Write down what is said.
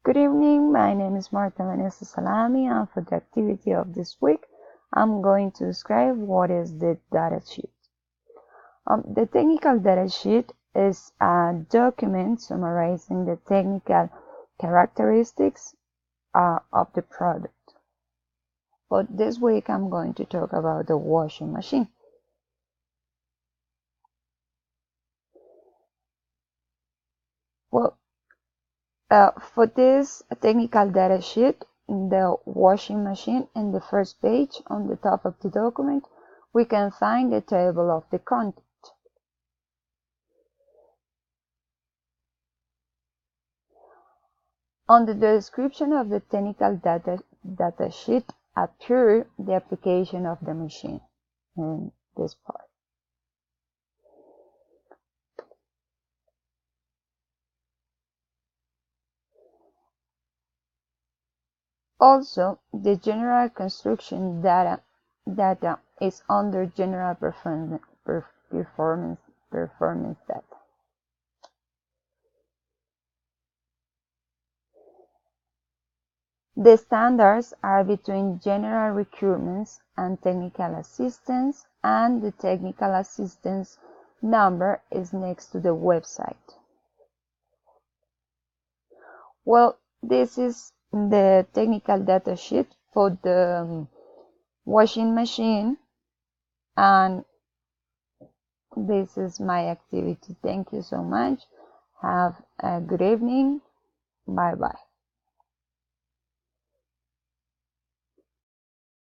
Good evening, my name is Marta Vanessa Salami, and for the activity of this week, I'm going to describe what is the datasheet. The technical datasheet is a document summarizing the technical characteristics of the product. But this week, I'm going to talk about the washing machine. Well, for this technical data sheet, the washing machine, in the first page on the top of the document, we can find the table of the content. Under the description of the technical data sheet appears the application of the machine in this part. Also, the general construction data is under general performance data. The standards are between general requirements and technical assistance, and the technical assistance number is next to the website. Well, this is the technical data sheet for the washing machine, and this is my activity. Thank you so much. Have a good evening. Bye bye.